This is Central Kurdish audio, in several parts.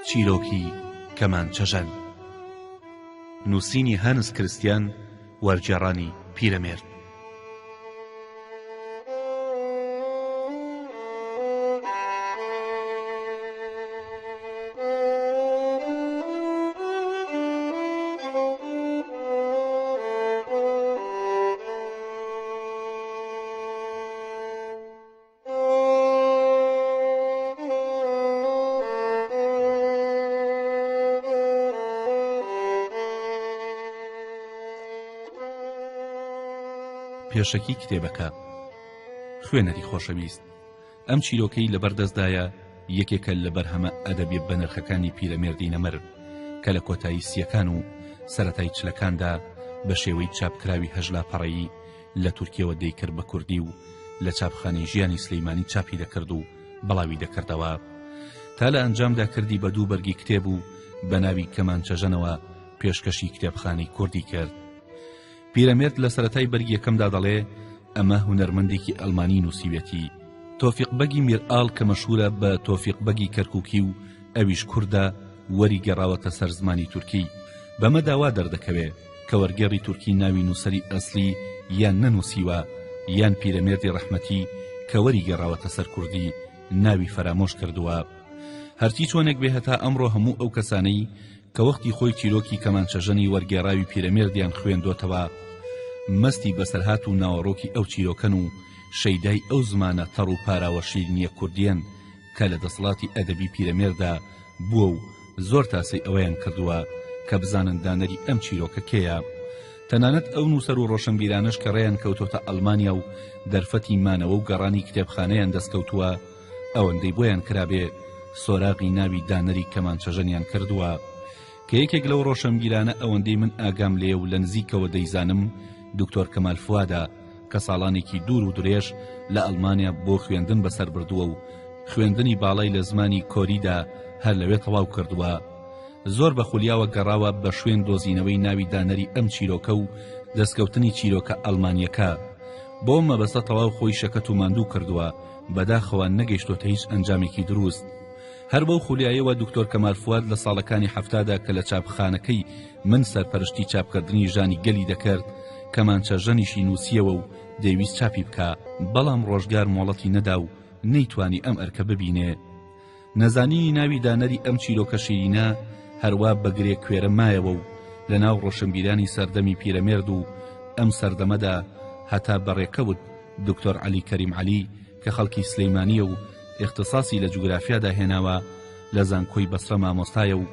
چیرۆکی کەمانچەژەن. نووسینی هانس کریستیان، وەرگێڕانی پیرەمێرد. پێشەکی کتێبەکە. خوێنەری خۆشەویست، ئەم چیرۆکەی لەبەردەستدایە یەکێکە لە بەرهەمە ئەدەبی بەنرخەکانی پیرەمێردی نەمر کە لە کۆتایی سیەکان و سەرەتای چلەکاندا بە شێوەی چاپکراوی هەژلاپەڕەیی لە تورکیەوە دەیکرد بە کوردی و لە چاپخانەی ژیانی سلەیمانی چاپی دەکرد و بەڵاوی دەکردەوە، تا لە ئەنجامدا کردی بە دوو بەرگی کتێب و بە ناوی کەمانچەژەنەوە پێشکەشی کتێبخانەی کوردی کرد. پیرەمێرد لە سەرەتای بەرگی یەکەمدا دەڵێ ئەمە هونەرمەندێکی ئەڵمانی نووسیوێتی. تۆفیق بەگی میرئاڵ کە مەشهورە بە تۆفیق بەگی کەرکووکی و ئەویش کووردە وەری گەڕاوەتە سەر زمانی تورکی. بەمە داوا دەردەکەوێ کە وەرگێڕی تورکی ناوی نووسەری ئەسلی یان نەنووسیوە، یان پیرەمێردی ڕەحمەتی کە وەری گەڕاوەتە سەر کوردی ناوی فەرامۆش کردووە. هەرچی چۆنێک بێ هەتا ئەمڕۆ هەموو ئەو کەسانەی کە وەختی خۆی چیرۆکی کەمانچەژەنی وەرگێڕاوی پیرەمێردیان خوێندۆتەوە مەستی بەسەرهات و ناوەڕۆکی ئەو چیرۆکەن و شەیدای ئەو زمانە تەڕ و پاراوە شیرینیە کوردیان کە لە دەسەڵاتی ئەدەبی پیرەمێردا بووە و زۆر تاسەی ئەوەیان کردووە کە بزانن دانەری ئەم چیرۆکە کێیە. تەنانەت ئەو نووسەر و ڕۆشنبیرانش کە ڕێیان کەوتۆتە ئەڵمانیا و دەرفەتی مانەوە و گەڕانی کتێبخانەیان دەستکەوتووە ئەوەندەی بۆیان کرابێ سۆراغی ناوی دانەری کەمانچەژەنیان کردووە کە یەکێک لەو ڕۆشنبیرانە ئەوەندەی من ئاگام لێ و لە نزیکەوە دەیزانم دکتۆر کەمال فوادە کە ساڵانێکی دوور و درێژ لە ئەڵمانیا بۆ خوێندن بەسەر بردووە و خوێندنی باڵای لە زمانی کۆریدا هەر لەوێ تەواو کردووە. زۆر بە خولیاوە گەڕاوە بە شوێن دۆزینەوەی ناوی دانەری ئەم چیرۆکە و دەستکەوتنی چیرۆکە ئەڵمانیەکە. بۆ مەبەستە تەواو خۆی شەکەت و ماندوو کردووە، بەداخەوە نەگەیشتۆتە هیچ ئەنجامێکی دروست. هەر بەو خولیایەوە دکتۆر کەمال فواد لە ساڵەکانی حەفتادا کە لە چاپخانەکەی من سەرپەرشتی چاپکردنی ژانی گەلی دەکرد کەمانچەژەنیشی نووسیەوە و دەیویست چاپی بکە، بەڵام ڕۆژگار مۆڵەتی نەدا و نەیتوانی ئەم ئەرکە ببینێ. نەزانینی ناوی دانەری ئەم چیرۆکە شیرینە هەروە بەگرێ کوێرە مایەوە و لە ناو ڕۆشنبیرانی سەردەمی پیرەمێرد و ئەم سەردەمەدا هەتا بەڕێکەوت دکتۆر عەلی کەریم عەلی کە خەڵکی سلەیمانیە و اختصاصی لە جوگرافیادا هێناوە، لە زانکۆی بەسرە مامۆستایە و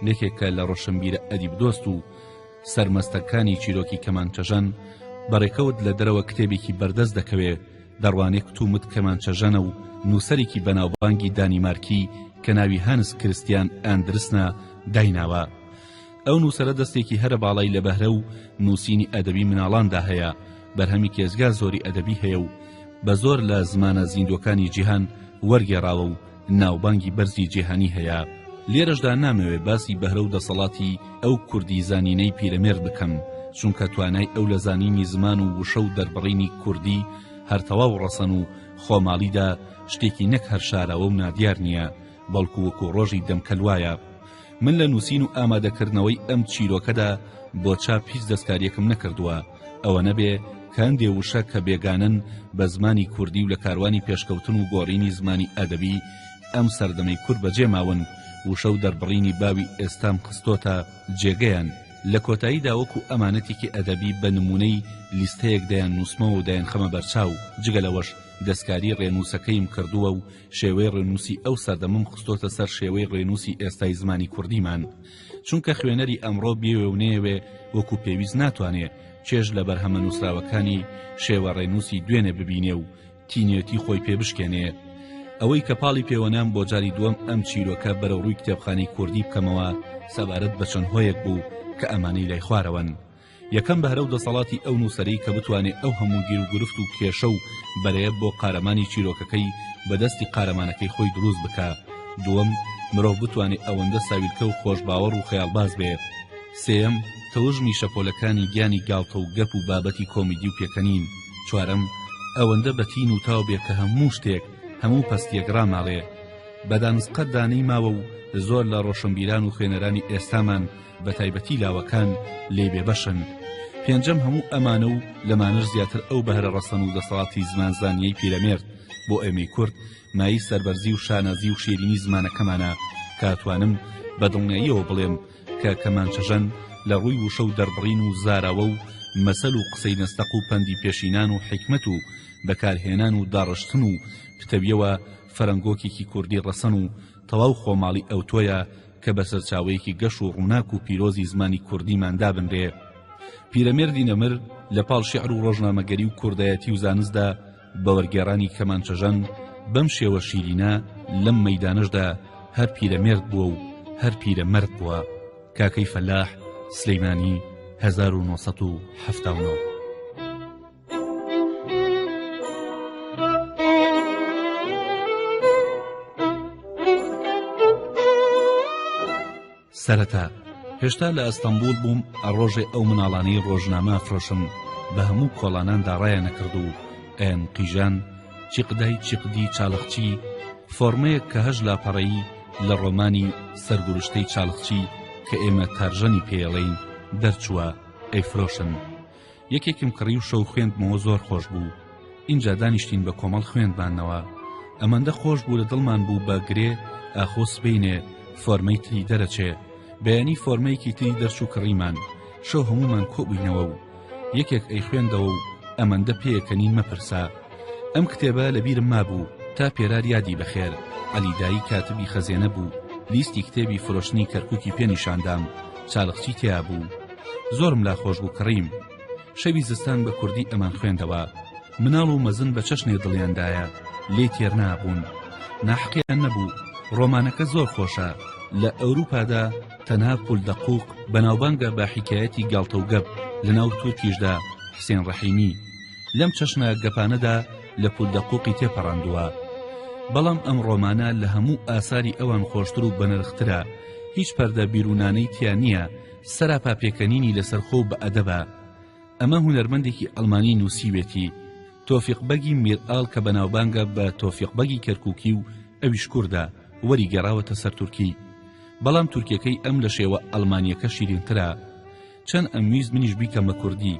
یەکێکە لە ڕۆشنبیرە ئەدیب دۆست و سەرمەستەکانی چیرۆکی کەمانچەژەن، بەڕێکەوت لە دەرەوە کتێبێکی بەردەست دەکەوێ دەڕوانێک تومت کەمانچەژەنە و نووسەرێکی بەناوبانگی دانیمارکی کە ناوی هانس کریستیان ئاندرسنە دایناوە. ئەو نووسەرە دەستێکی هەرە باڵای لە بەهرە و نووسینی ئەدەبی مناڵاندا هەیە، بەرهەمی کێزگا زۆری ئەدەبی هەیە و بە زۆر لە زمانە زیندوەکانی جیهان وەرگێڕاوە و ناوبانگی بەرزی جیهانی هەیە. لێرەشدا نامەوێ باسی بەهرە و دەسەڵاتی ئەو کوردی زانینەی پیرەمێرد بکەم، چونکە توانای ئەو لە زانینی زمان و وشە و دەربڕینی کوردی هەر تەواو ڕەسەن و خۆماڵیدا شتێکی نەک هەر شاراوە و نادیار نییە، بەڵکو وەکو ڕۆژی دەمکەلوایە. من لە نووسین و ئامادەکردنەوەی ئەم چیرۆکەدا بۆ چاپ هیچ دەستکاریەکم نەکردووە، ئەوە نەبێ کە هەندێ وشە کە بێگانن بە زمانی کوردی و لە کاروانی پێشکەوتن و گۆڕینی زمانی ئەدەبی ئەم سەردەمەی کورد بەجێ ماون، وشە و دەربڕینی باوی ئێستام خستۆتە جێگەیان. لە کۆتاییدا وەکو ئەمانەتێکی ئەدەبی بە نمونەی لیستەیەک دەیان نووسمەوە و دەیان خەمە بەرچاو، جگە لەوەش دەستکاری ڕێنووسەکەیم کردووە و شێوەی ڕێنووسی ئەو سەردەمم خستۆتە سەر شێوەی ڕێنووسی ئێستای زمانی کوردیمان، چونکە خوێنەری ئەمڕۆ بێوێ و نێوێ وەکو پێویست ناتوانێ چێژ لە بەرهەمە نووسراوەکانی شێوە ڕێنووسی دوێنێ ببینێ و تینێتی خۆی پێ بشکێنێ. ئەوەی کە پاڵی پێوەنام بۆ جاری دووەم ئەم چیرۆکە بەرەو ڕووی کتێبخانەی کوردی بکەمەوە سەبارەت بە چەند هۆیەک بوو کە ئەمانەی لای خوارەوەن. یەکەم بەهرە و دەسەڵاتی ئەو نووسەرەی کە بتوانێت ئەو هەموو گیر و گرفت و کێشە و بەرەیە بۆ قارەمانی چیرۆکەکەی بەدەستی قارەمانەکەی خۆی دروست بکە. دووەم، مرۆڤ بتوانێت ئەوەندە ساویلکە و خۆشباوەڕ و خەیاڵباز بێت. سێەم، تەوژمی شەپۆلەکانی گیانی گاڵتە و گەپ و بابەتی کۆمیدی و پێکەنین. چوارەم، ئەوەندە بەتین و تاو بێت کە هەموو شتێک هەموو پەستیەک ڕاماڵێ. بەدانسقەت دانەی ماوە و زۆر لە ڕۆشنبیران و خوێنەرانی ئێستامان بە تایبەتی لاوەکان لێ بێبەشن. پێنجەم هەموو ئەمانە و لەمانش زیاتر ئەو بەهرە ڕەسەن و دەسەڵاتی زمانزانیەی پیرەمێرد بۆ ئێمەی کورد مایی سەربەرزی و شانازی و شیرینی زمانەکەمانە کاتوانم بە دڵنیاییەوە بڵێم کە کەمانچەژەن لە ڕووی وشە و دەربڕین و زاراوە و مەسەل و قسەی نەستەق و پەندی پێشینان و حکمت و بەکارهێنان و داڕشتن و پتەویەوە فەرەنگۆکێکی کوردی ڕەسەن و تەواو خۆماڵی ئەو تۆیە کە بە سەرچاوەیەکی گەش و ڕووناک و پیرۆزی زمانی کوردیماندا بنرێ. پیرەمێردی نەمر لە پاڵ شیعر و ڕۆژنامەگەری و کوردایەتی و زانستدا بە وەرگێڕانی کەمانچەژەن بەم شێوە شیرینە لەم مەیدانەشدا هەر پیرەمێرد بووە و هەر پیرەمەرد بووە. کاکەی فەلاح سلەیمانی 1979. سەرەتا هێشتا لە ئەستەمبول بووم ڕۆژێ ئەو مناڵانەی ڕۆژنامە فرۆشم بە هەموو کۆڵاناندا ڕایە نەکرد و ئەن قیژان چیقدای چیقدی چاڵەخچی فۆرمەیەک کە هەژ لاپەڕەیی لە ڕۆمانی سەرگوروشتەی چاڵەخچی کە ئێمە تارژەنی پێڵین دەرچووە ئەیفرۆشن. یەکێکم کڕی و شەو خوێندمەوە زۆر خۆش بوو. اینجا دانیشتین بە کۆمەڵ خوێندمانەوە. ئەمەندە خۆش بوو لە دڵمان بوو بە گرێ ئاخۆ سبەینێ فۆرمەی تری دەرەچێ بەیانی فۆرمەیەکی تری دەرچوو کڕیمان شەو هەمومان کۆبووینەوە و یەکێک ئەی خوێندەوە و ئەمەندە پێیەکەنین مەپرسا. ئەم کتێبە لە بیرم مابوو تا پێرار یادی بەخێر عەلیدایی کاتبی خەزێنە بوو. لیستی کتێبی فرۆشتنی کەرکووکی پێنیشاندام چاڵەخچی تیا بوو. زۆرم لا خۆش بوو کڕیم. شەوی زستان بە کوردی ئەمان خوێندەوە. مناڵ و مەزن بە چەشنێ دڵیاندایە لێ تێر نابوون. ناحقیان نەبوو. ڕۆمانەکە زۆر خۆشە. لە ئەوروپادا تەنها پولدەقوق بەناوبانگە بە حیکایەتی گاڵتە و گەب لە ناو تورکیشدا حسێن ڕەحیمی لەم چەشنە گەپانەدا لە پولدەقوقی تێپەڕاندووە. بەڵام ئەم ڕۆمانە لە هەموو ئاساری ئەوان خۆشتر و بەنرخترە. هیچ پەردە بیرونانەی تیا نییە. سەراپا پێکەنینی لەسەر خۆ بە ئەدەبە. ئەمە هونەرمەندێکی ئەڵمانی نووسیوێتی تۆفیقبەگی میرئاڵ کە بەناوبانگە بە تۆفیقبەگی کەرکووکی و ئەویش کووردە وەری گەڕاوەتە سەر تورکی. بەڵام تورکیەکەی ئەم لە شێوە ئەڵمانیەکە شیرینترە. چەند ئەمویست منیش بیکەمە کوردی.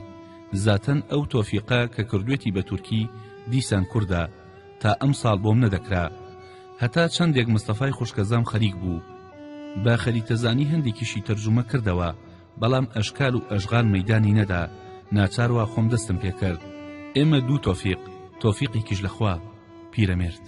زاتەن ئەو تۆفیقە کە کردوێتی بە تورکی دیسان کووردە تا ئەم ساڵ بۆم نەدەکرا. هەتا چەندێک مستەفای خوشکەزام خەریک بوو. بە خەریتەزانی هەندێکیشی تەرجومە کردەوە بەڵام ئەشکال و ئەژغال مەیدانی نەدا. ناچاروا خۆم دەستم پێ کرد. ئێمە دوو تۆفیق تۆفیقێکیش لەخوا پیرەمێرد.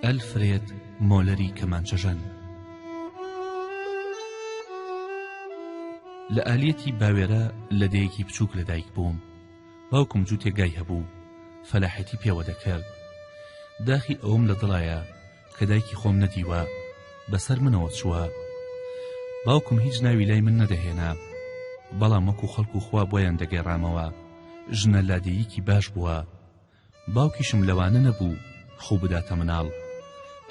ئەلفرێد مۆلەری کەمانچەژەن لە ئالیەتی باوێرە لە دەیەکی بچووک لەدایک بووم. باوکم جوو تێگای هەبوو فەلاحەتی پێوە دەکرد. داخی ئەوم لە دڵایە کە دایکی خۆم نەدیوە بەسەر منەوە چووە. باوکم هیچ ناوی لای من نەدەهێنا بەڵام وەکو خەڵکو خوا بۆیان دەگەڕامەوە. ژنە لادەیەکی باش بووە. باوکیشم لەوانە نەبوو خۆ بداتە مناڵ.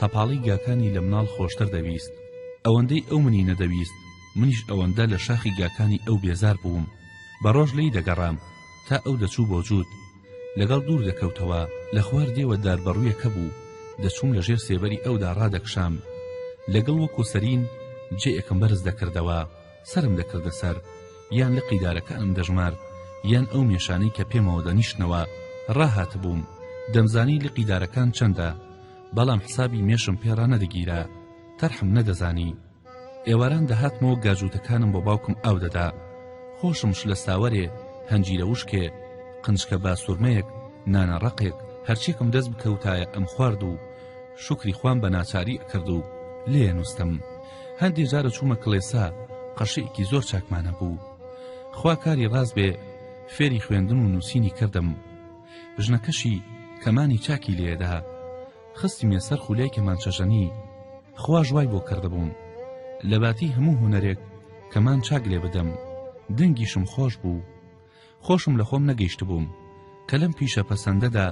تەپاڵی گاکانی لە مناڵ خۆشتر دەویست. ئەوەندەی ئەو منی نەدەویست منیش ئەوەندە لە شاخی گاکانی ئەو بێزار بووم. بە ڕۆژ لی دەگەڕام تا ئەو دەچوو بۆ جوود. لەگەڵ دوور دەکەوتەوە لە خوار دێوە داربەڕوویەکە بوو. دەچووم لە ژێر سێبەری ئەودا ڕادەکشام. لەگەڵ وەکو سەرین جێیەکم بەرز دەکردەوە. سرم دەکردە سەر یان لە قیدارەکانم دەژمارد یان ئەو مێشانەی کە پێمەوە دەنیشتنەوە. ڕاهات بووم دەمزانی لە قیدارەکان چەندە بەڵام حسابی مێشم پێڕا نەدەگیرە. تەرحم نەدەزانی. ئێواران دەهاتمەوە گاجووتەکانم بۆ باوکم ئاو دەدا. خۆشمش لە ساوەرێ هەنجیرە وشکێ قنچکە باسوورمەیەک نانە ڕەقێک هەرچێکم دەست بکەوتایە ئەم خوارد و شکری خوان بە ناچاری ئەکرد و لێ نووستم. هەندێک جارە چوومە کڵێسا قەشەیەکی زۆر چاکمانە بوو. خوا کاری ڕاست بێ فێری خوێندن و نووسینی کردم. ژنەکەشی کەمانی چاکی لێدا خستیمێ سەر خولەی کەمانچەژەنی. خوا ژوای بۆ کردبووم لە باتی هەموو هونەرێک کەمان چاک لێ بدەم. دەنگیشم خۆش بوو. خۆشم لە خۆم نەگەیشت بووم کە لەم پیشە پەسەندەدا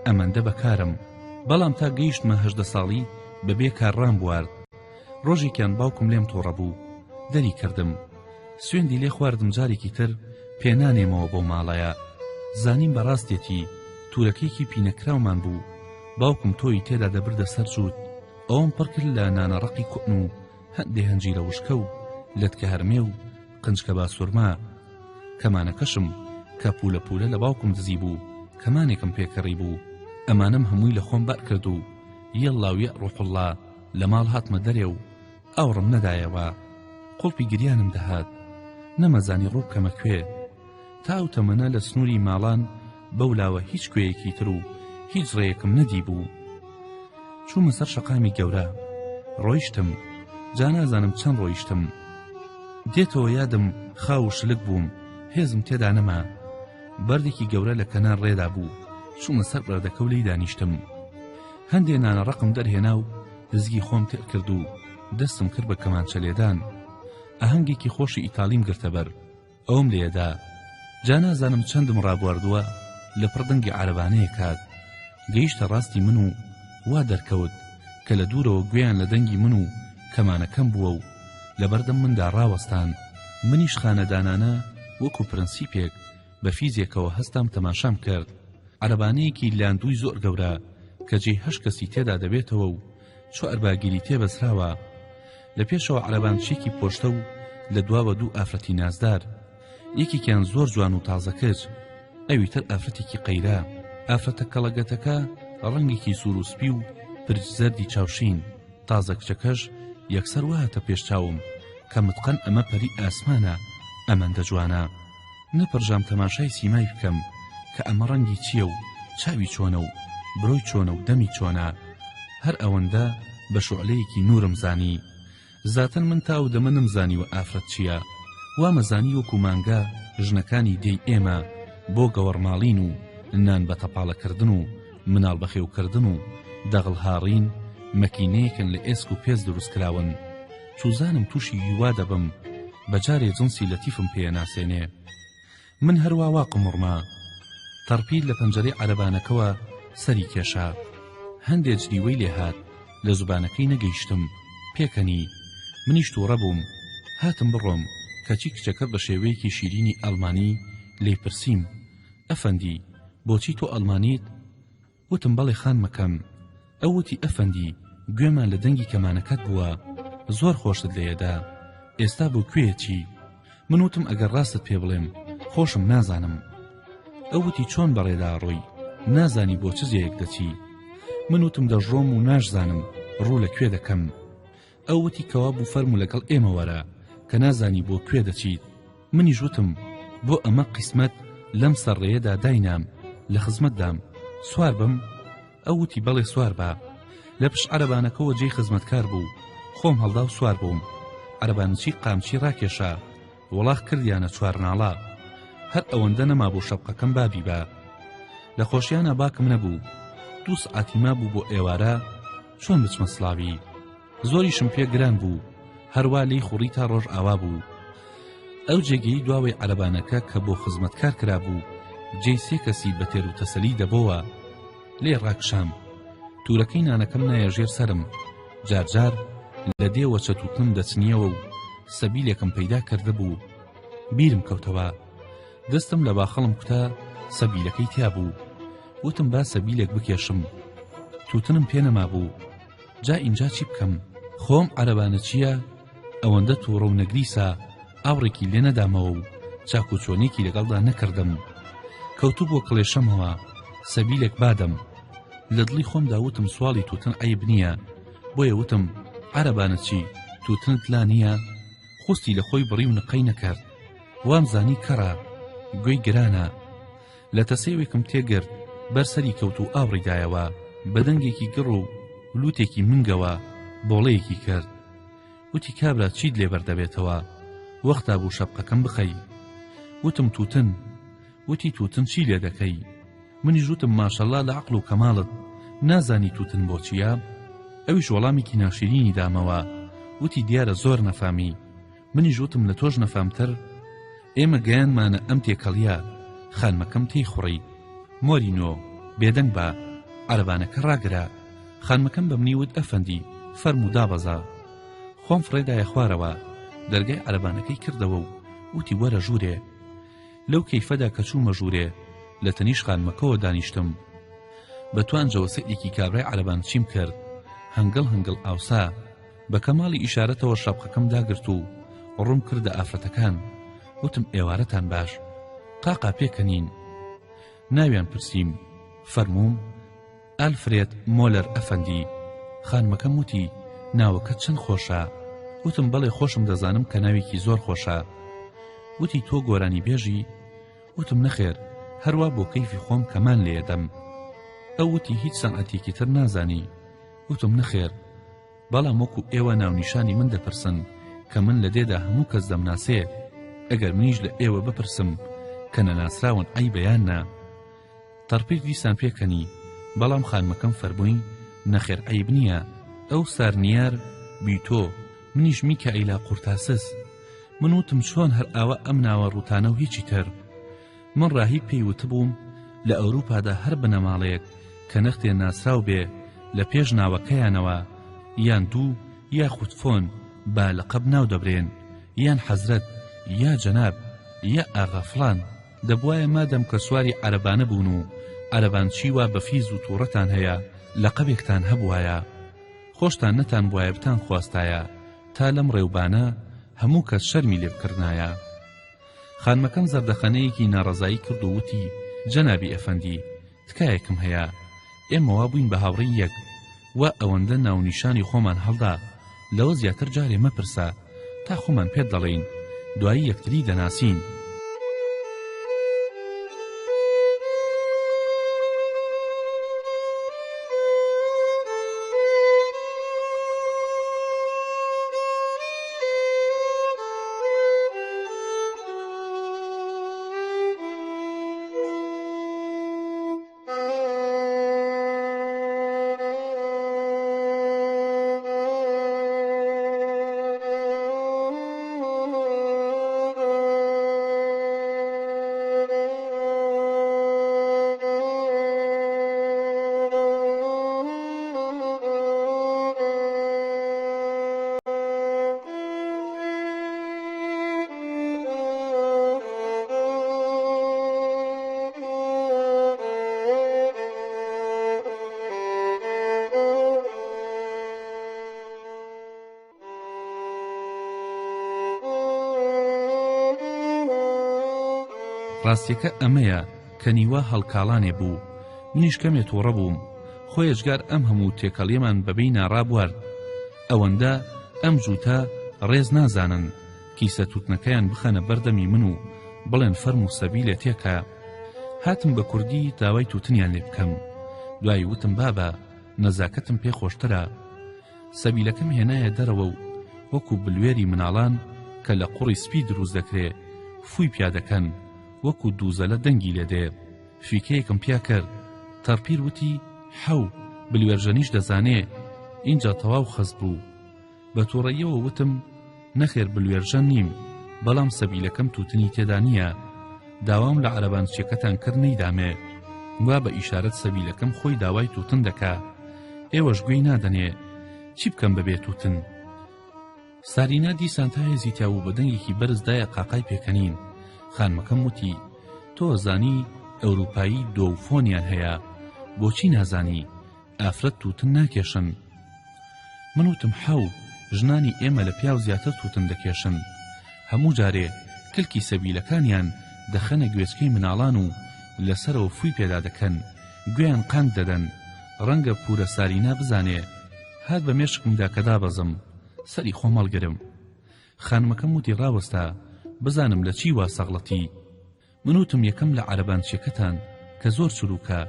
ئەمەندە بەکارم. بەڵام تا گەیشتمە 18 ساڵی بەبێ کارڕام بوارد. ڕۆژێکیان باوکم لێم تۆڕە بوو. دەری کردم. سوێندی لێ خواردم جارێکی تر پێنانێمەوە بۆ ماڵەیە. زانیم بەڕاستێتی تورەکەیکی پینەکراومان بوو. باوکم تۆی تێدا دەبردە سەر جووت. ئەوم پڕ کرد لە نانەڕەقی کوئن و هەندێ هەنجیرە وشکە و لەتکە هەرمێ و قنچکە باسوورما. کەمانەکەشم کە پولە پولە لە باوکم دزی بوو کەمانێکم پێکەڕی بوو. ئەمانەم هەمووی لە خۆم بەر کرد و یەڵڵاویە ڕوحوڵڵا لە ماڵ هاتمە دەرێ و ئاوڕم نەدایەوە. قوڵپی گریانم دەهات. نەمەزانی ڕوو بکەمە کوێ. تا ئەو تەمەنە لە سنووری ماڵان بەولاوە هیچ کوێیەکی تر و هیچ ڕێیەکم نەدی بوو. چوومە سەر شەقامی گەورە. ڕۆیشتم. جا نازانم چەند ڕۆیشتم. دێتەوە یادم خاو شلک بووم. هێزم تێدا نەما. بەردێکی گەورە لە کەنار ڕێدا بوو. چوومە سەر بەردەکە و لێی دانیشتم. هەندێ نانە ڕەقم دەرهێنا و دزگی خۆم تێر کرد و دەستم کرد بە کەمانچە لێدان. ئاهەنگێکی خۆشی ئیتالیم گرتە بەر. ئەوم لێدا. جا نازانم چەندم ڕابواردووە لە پڕدەنگی عارەبانەیە کات. گەیشتە ڕاستی من و وا دەرکەوت کە لە دوورەوە گوێیان لە دەنگی من و کەمانەکەم بووە و لە بەردەم مندا ڕاوەستان. منیش خانەدانانە وەکو پرەنسیپێک بە فیزێکەوە هەستام تەماشام کرد. عارەبانەیەکی لاندووی زۆر گەورە کە جێی 8 کەسی تێدا دەبێتەوە و چۆ ئەرباگیری تێبەسراوە. لە پێشەوە عارەبانچێکی پۆشتە و لە دواوە 2 ئافرەتی نازدار. یەکێکیان زۆر جوان و تازەکەج، ئەوی تر ئافرەتێکی قەیرا. ئافرەتە کەڵەگەتەکە ڕەنگێکی سوور و سپی و پرچ زەردی چاوشین. تازە کچەکەش یەکسەر وهاتە پێش چاوم کە متقەن ئەمە پەری ئاسمانە، ئەمەندە جوانە. نەپڕژام تەماشای سیمای بکەم کە ئەمە ڕەنگی چییە و چاوی چۆنە و برۆی چۆنە و دەمی چۆنە. هەر ئەوەندە بە شوعلەیەکی نورم زانی. زاتن من تا ئەو دەمە نەمزانی و ئافرەت چییە. وامەزانی وەکو مانگا ژنەکانی دێی ئێمە بۆ گەوەڕماڵین و نان بە تەپاڵەکردن و مناڵ بەخێوکردن و دەغڵ هاڕین مەکینەیەکن لە ئێسک و پێز دروستکراون. چوزانم تووشی یوا دەبم بەجارێ جنسی لەتیفم پێ ناسێنێ. من هەروە واقم ڕما. تەڕپیل لە پەنجەرەی عەرەبانەکەوە سەری کێشا. هەندێک جلیوەی لێ هات. لە زوبانەکەی نەگەیشتم. پێکەنی. منیش تووڕە بووم. هاتم بڕۆم کەچی کچەکە بە شێوەیەکی شیرینی ئەڵمانی لێی پرسیم: ئەفەندی بۆچی تۆ ئەڵمانیت؟ وتم بەڵێ خان مەکەم. ئەو وتی ئەفەندی گوێمان لە دەنگی کەمانەکەت بووە، زۆر خۆشت لێدا، ئێستا بۆ کوێیەتی؟ من وتم ئەگەر ڕاستت پێ بڵێم خۆشم نازانم. ئەو وتی چۆن بەڕێدا ڕۆی نازانی بۆ چ جێیەک دەچی؟ من وتم دەژڕۆم و ناشزانم ڕوو لە کوێ دەکەم. ئەو وتی کەوا بوو فەرموو لەگەڵ ئێمە وەرە کە نازانی بۆ کوێ دەچیت. منیش وتم بۆ ئەمە قیسمەت لەم سەرڕێیەدا داینام لە خزمەتدام، سوار بم؟ ئەو وتی بەڵێ سوار بە. لە پشت عەرەبانەکەەوە جێی خزمەتکار بوو. خۆم هەڵدا و سوار بووم. عەرەبانچی قامچی ڕاکێشا، وڵاغ کردیانە چوارناڵە. هەر ئەوەندە نەما بۆ شەپقەکەم بابی بە. لە خۆشیانە باکم نەبوو. 2 سعاتی ما بوو بۆ ئێوارە چۆن بچمە سڵاوی. زۆریشم پێ گران بوو. هەروە لی خوڕی تا ڕۆژ ئاوا بوو. ئەو جێگەی دواوەی عەرەبانەکە کە بۆ خزمەتکار کرا بوو جێی 3 کەسی بە تێر و تەسەلی دەبەوە. لێ ڕاکشام. تورەکەی نانەکەم نایە ژێر سەرم. جارجار لە دێوە چەتوتم دەچنیەوە و سەبیلێکم پەیدا کرده بوو. بیرم کەوتەوە. دەستم لە باخەڵم کوتا سەبیلەکەی تیا بوو. وتم با سەبیلێک بکێشم. توتنم پێ نەما بوو. جا ئینجا چی بکەم؟ خۆم عەرەبانە چییە؟ ئەوەندە تووڕە و نەگریسا ئاوڕێکی لێ نەدامەوە و چاکوچۆنێکی لەگەڵدا نەکردم. کەوتو بۆ کڵێشەمەوە سەبیلێک بادەم. لە دڵی خۆمدا وتم سواڵی توتن عەیب نییە. بۆیە وتم عەرەبانە چی؟ تووتنت لا نییە خوستی لە خۆی بڕی و نقەی نەکرد وامزانی کەڕە گوێی گرانە لە تەسەیوێکم تێگرت بەرسەری کەوت و ئاوڕیدایەوە بەدەنگێکی گڕ و لوتێکی منگەوە بۆڵەیەکی کرد وتی کابرا چیت لێ بەردەبێتەوە وەختا بوو شەپقەکەم بخەی وتم تووتن وتی تووتن چی لێ دەکەی منیش وتم ماشەڵڵا لە عەقڵ و کەماڵت نازانی تووتن بۆچیە ئەویش وەڵامێکی ناشرینی دامەوە وتی دیارە زۆر نەفامی منیش وتم لە تۆش نەفامتر ئێمە گەیانمانە ئەم تێکەڵیە خانمەکەم تێی خوڕی مۆرینۆ بێدەنگ بە عەرەبانەکە ڕاگرە خانمەکەم بە منی وت ئەفەندی فەرموو دابەزە خۆم فڕێدایە خوارەوە دەرگای عەرەبانەکەی کردەوە و وتی وەرە ژوورێ لەو کەیفەدا کە چوومە ژوورێ لە تەنیش خانمەکەەوە دانیشتم بە توانجەوە سەیەکی کابرای عەرەبان چیم کرد هەنگڵ هەنگڵ ئاوسا بە کەماڵی ئیشارەتەوە شەپقەکەم داگرت و ڕوم کردە ئافرەتەکان وتم ئێوارەتان باش قاقا پێکەنین ناویان پرسیم فەرمووم ئالفرێد مۆلەر ئەفەندی خانمەکەم وتی ناوەکەت چەند خۆشە وتم بەڵێ خۆشم دەزانم کە ناوێکی زۆر خۆشە وتی تۆ گۆرانی بێژی وتم نەخێر هەروە بۆ کەیفی خۆم کەمان لێدەم ئەو وتی هیچ سەنعەتێکی تر نازانی وتم نەخێر بەڵام وەکو ئێوە ناونیشانی من دەپرسن کە من لە دێدا هەموو کەس دەمناسێ ئەگەر منیش لە ئێوە بپرسم کە نەناسراون ئەی بەیاننا تەرپیر دیسان پێکەنی بەڵام خانمەکەم فەرمووی نەخێر عەیب نییە ئەو سارنیار بیتۆ منیش میکائیلا قورتاسس من وتم چۆن هەر ئاوە ئەم ناوە ڕوتانە و هیچی تر من ڕاهی پێی وتبووم لە ئەوروپادا هەر بنەماڵەیەک کە نەختێ ناسراو بێ لە پێش ناوەکەیانەوە یان دوو یاخود فۆن با لەقەب ناو دەبرێن یان حەزرەت یا جەناب یا ئاغا فڵان دەبوایە مادەم کە سواری عەرەبانە بوون و عەرەبان چیوا بە فیز و تووڕەتان هەیە لەقەبێکتان هەبوایە خۆشتان نەتان بوایە بتان خواستایە تا لەم ڕێوبانە هەموو کەس شەرمی لێ بکردنایە خانمەکەم زەردەخەنەیەکی ناڕەزایی کرد و وتی جەنابی ئەفەندی تکایەکم هەیە ئێمە وا بووین بە هاوڕێی یەک وا ئەوەندە ناونیشانی خۆمان هەڵدا لەوە زیاتر جارێ مەپرسە تا خۆمان پێت دەڵێین دوایی یەکتری دەناسین ڕاستیەکە ئەمەیە کە نیوە هەڵکاڵانێ بوو منیش کەمێ تووڕە بووم خۆی ئەجگار ئەم هەموو تێکەڵیەمان بەبێی ناڕابوارد ئەوەندە ئەم جووتە ڕێز نازانن کیسە تووتنەکەیان بخەنە بەردەمی من و بڵێن فەرم و سەبی لێ تێکە هاتم بە کوردی داوای تووتنیان لێ بکەم دوایی وتم بابە نەزاکەتم پێ خۆشترە سەبیلەکەم هێنایە دەرەوە و وەکو بلوێری مناڵان کە لە قوڕی سپی دروست دەکرێ فووی پیادەکەن وەکو دووزەلە دەنگی لێدێ فیکەیەکم پیا کرد تەرپیر وتی حەو بلوێرژەنیش دەزانێ اینجا تەواو خەز بوو بە تووڕەیەوە وتم نەخێر بلوێرژەن نیم بەڵام سەبیلەکەم تووتنی تێدا نییە داوام لە عەرەبانچیەکەتان کرد نەیدامێ وا بە ئیشارەت سەبیلەکەم خۆی داوای تووتن دەکا ئێوەش گوێی نادەنێ چی بکەم بەبێ تووتن سارینا دیسان تا هێزیتیا و بەدەنگێکی بەرزدایە قاقای پێکەنین خانمەکەم وتی تۆ زانی ئەوروپایی دۆفۆنیان هەیە بۆچی نازانی ئافرەت تووتن ناکێشن من وتم حەو ژنانی ئێمە لە پیاو زیاتر تووتن دەکێشن هەموو جارێ کلکی سەبیلەکانیان دەخەنە گوێچکەی مناڵان و لەسەرەوە فووی پێدا دەکەن گوێیان قانگ دەدەن ڕەنگە پورە سارینا بزانێ هات بە مێشکمدا کە دابەزم سەری خۆ مەڵگرم. خانمەکەم وتی ڕاوەستا بزانم لە چی وا سەغڵەتی. من وتم یەکەم لە عەرەبانچیەکەتان کە زۆر چروکە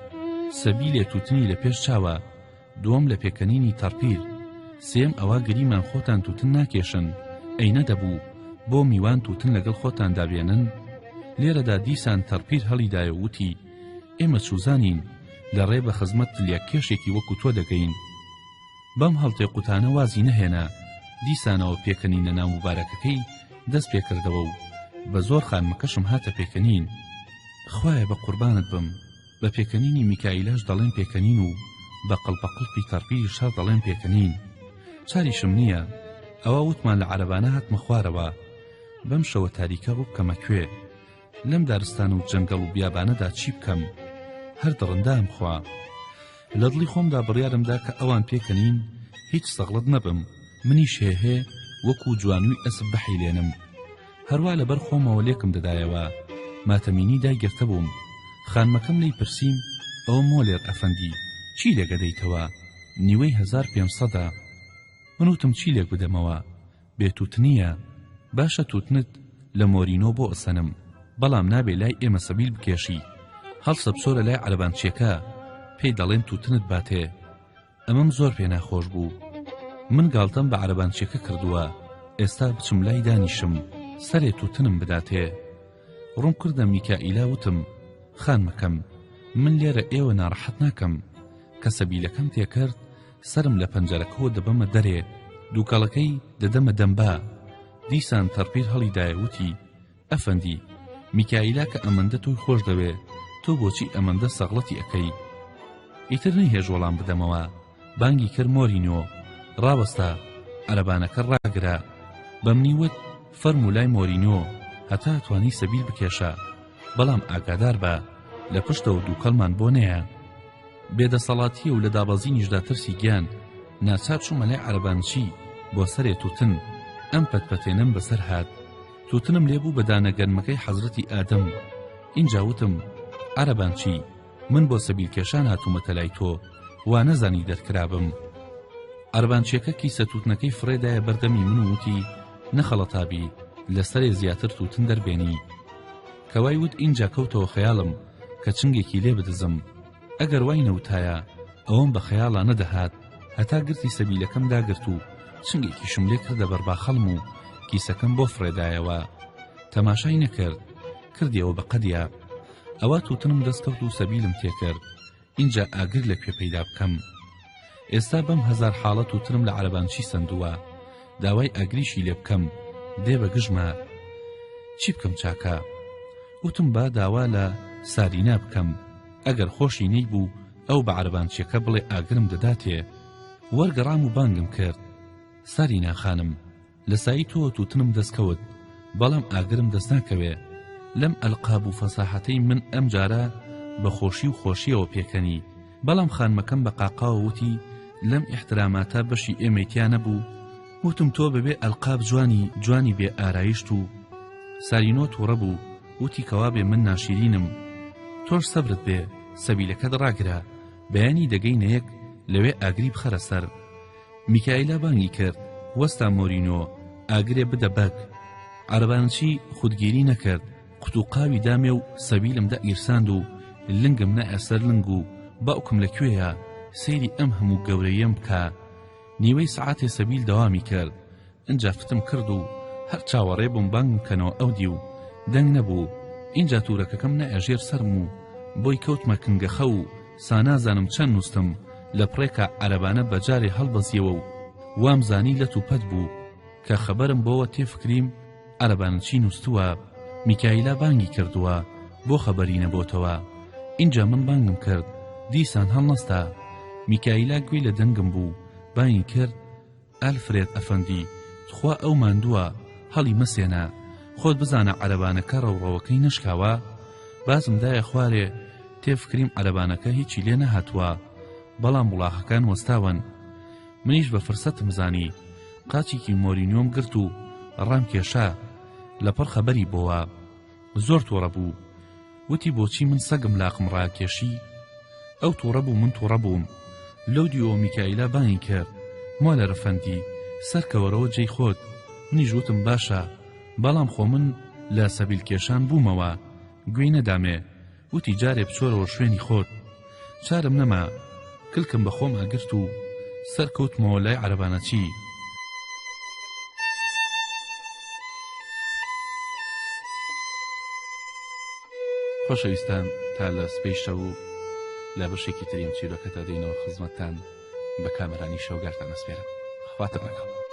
سەبیلێ تووتنی لە پێش چاوە، دووەم لە پێکەنینی تەڕپیر، سێم ئەوە گەریمان خۆتان تووتن ناکێشن، ئەی نەدەبوو بۆ میوان تووتن لەگەڵ خۆتان دابێنن. لێرەدا دیسان تەڕپیر هەڵیدایە وتی ئێمە چوزانین لە ڕێ بە خزمەت دلیاکێشێکی وەکو تۆ دەگەین. بەم هەڵتێ قوتانە وازی نەهێنا. دیسانەوە پێکەنینە ناموبارەکەکەی دەست پێکردەوە و بە زۆر خانمەکەشم هاتە پێکەنین. خوایە بە قوربانت بم، بە پێکەنینی میکائیلاش دەڵێن پێکەنین و بە قەڵپەقڵپی تەڕپیری شار دەڵێن پێکەنین. چاریشم نییە، ئەوە وتمان لە عەرەبانە هاتمە خوارەوە. بەم شەوە تاریکە بوو بکەمە کوێ، لەم دارستان و جەنگەڵ و بیابانەدا چی بکەم؟ هەر دڕندام خوا. لە دڵی خۆمدا بڕیارمدا کە ئەوان پێکەنین هیچ سەغڵت نەبم، منیش هێهێ وەکو جوانووی ئەسب بەحیلێنم. هەروە لەبەر خۆمەوە لێکم دەدایەوە، ماتەمینی دایگرتە بووم. خانمەکەم لی پرسیم ئەوە مۆلێر ئەفەندی چی لێگەدەیتەوە؟ نیوەی 1500 من وتم چی لێک بدەمەوە؟ بێتوتنیە. باشە توتنت لە مۆرینۆ بۆ ئەسەنم، بەڵام نابێ لای ئێمە سەبیل بکێشی. هەڵسە بسۆرە لای عەرەبانچیەکە پێی دەڵێن توتنت باتێ. ئەمەم زۆر پێ ناخۆش بوو. من گاڵتەم بە عەرەبانچیەکە کردووە، ئێستا بچم لای دانیشم سەرێ توتنم بداتێ. ڕوون کردم میکائیلا وتم خانمەکەم من لێرە ئێوە ناڕەحەت ناکەم، کە سەبیلەکەم تێکرد سرم لە پەنجەرەکەوە دەبەمە دەرێ، دووکەڵەکەی دەدەمە دەمبا. دیسان تەڕپیر هەڵیدایە وتی ئەفەندی میکائیلا کە ئەمەندە تۆی خۆش دەوێ، تۆ بۆچی ئەمەندە سەغڵەتی ئەەکەی؟ ئیتر نەیهێژ وەڵام بدەمەوە. بانگی کرد مۆرینۆ، ڕاوەستا عەرەبانەکە ڕاگرا. بەمنی وت فەرموو لای مۆرینۆ هەتا توانی سەبیل بکێشە، بەڵام ئاگادار بە لە پشتەوە دووکەڵمان بۆ نەیە. بێدەسەڵاتیە و لە دابەزینیشدا ترسی گیان. ناچار چوومە لای عەرەبانچی بۆ سەرێ تووتن. ئەم پەتپەتێنم بەسەر هات، تووتنم لێبوو بە دانەگەرمەکەی حەزرەتی ئادەم. اینجا وتم عەرەبانچی من بۆ سەبیل کێشان هاتوومەتە لای تۆ، وا نەزانی دەرکرابم. عەرەبانچیەکە کیسە تووتنەکەی فڕێدایە بەردەمی من و وتی نەخەڵەتابی لەسەرێ زیاتر تووتن دەربێنی. کەوای وت اینجا کەوتەوە خەیاڵم کە چنگێکی لێ بدزم. ئەگەر وای نەوتایە ئەوەم بە خەیاڵا نەدەهات، هەتا گرتی سەبیلەکەم داگرت و چنگێکیشم لێ کردە بەرباخەڵم و کیسەکەم بۆ فڕێدایەوە. تەماشای نەکرد، کردیەوە بە قەدیا. ئەوە تووتنم دەستکەوت و سەبیلم تێکرد. اینجا ئاگر لەکوێ پەیدا بکەم؟ ئێستا بەم 1000 حاڵەت تووتنم لە عەرەبانچی سندووە، داوای ئاگریشی لێ بکەم، دێ بە گژمە. چی بکەم چاکە؟ وتم با داوا لە سارینا بکەم، ئەگەر خۆشی نەی بوو ئەو بە عەرەبانچیەکە بڵێ ئاگرم دەداتێ. وەرگەڕام و بانگم کرد سارینا خانم لە سایی تۆ تووتنم دەستکەوت، بەڵام ئاگرم دەست ناکەوێ. لەم ئەلقاب و فەساحەتەی من ئەم جارە بە خۆشی و خۆشیەوە پێکەنی، بەڵام خانمەکەم بە قاقاوە وتی لەم ئیحتراماتە بەشی ئێمەیتیا نەبوو. وتم تۆ بەبێ ئەلقاب جوانی بێ ئارایشت و. سارینۆ تووڕە بوو، وتی کەوا بێ من ناشیرینم، تۆش سەبرت بێ، سەبیلەکەت ڕاگرە، بەیانی دەگەینە یەک لەوێ ئاگری بخەرە سەر. میکائیلا بانگی کرد وەستا مۆرینۆ ئاگرێ بدە بەک. عەرەبانچی خودگیری نەکرد، قوتوقاوی دامێ و سەبیلمدا ئیرساند و لنگم نائە سەر لنگ و باوکم لەکوێیە سەیری ئەم هەموو گەورەیەم بکە. نیوەی سەعاتێ سەبیل دەوامی کرد. ئینجا فتم کرد و هەر چاوەڕێ بووم بانگم کەنەوە ئەو دی و دەنگ نەبوو. ئینجا توورەکەکەم نائەژێر سەرم و بۆی کەوتمە کنگەخە و سانازانم چەند نووستم لە پڕێکە عەرەبانە بەجارێ هەڵبەزیەوە و وامزانی لە توپەت بوو کە خەبەرم بۆوە تێفکریم عەرەبانچی نووستووە. میکائیلا بانگی کردووە بۆ خەبەری نەبۆتەوە. اینجا من بانگم کرد، دیسان هەڵنەستا. میکائیلا گوێی لە دەنگم بوو، بانگی کرد ئەلفرێد ئەفەندی خوا ئەو ماندووە هەڵی مەسێنە، خۆت بزانە عەرەبانەکە ڕەوڕەوەکەی نەشکاوە. بازم دایە خوارێ تێفکریم عەرەبانەکە هیچی لێ نەهاتووە، بەڵام وڵاغەکان وەستاون. منیش بە فرسەتم زانی قاچێکی مۆرینۆم گرت و ڕام کێشا، لەپڕ خەبەری بۆوە. زۆر تۆڕە بوو، وتی بۆچی من سەگم لاقم ڕاکێشی؟ ئەو تووڕە بوو من تووڕە بووم. لەو دیوە میکائیلا بانگی کرد مۆلەر ئەفەندی سەرکەوەرەوە جێی خۆت. منیش وتم باشە، بەڵام خۆ من لە سەبیل کێشان بوومەوە، گوێی نەدامێ. وتی جارێ بچۆرەوە شوێنی خۆت. چارم نەما، کلکم بە خۆم ئاگرت و سەرکەوتمەوە لای عەرەبانەچی. خۆشەویستان، تا لە سبەی شەو لە بەشێکی تریم چیرۆکەتە دێنەوە خزمەتتان، بە کامەرانی شەوگارتان ئەسپێرم. خواتر لەگەڵ.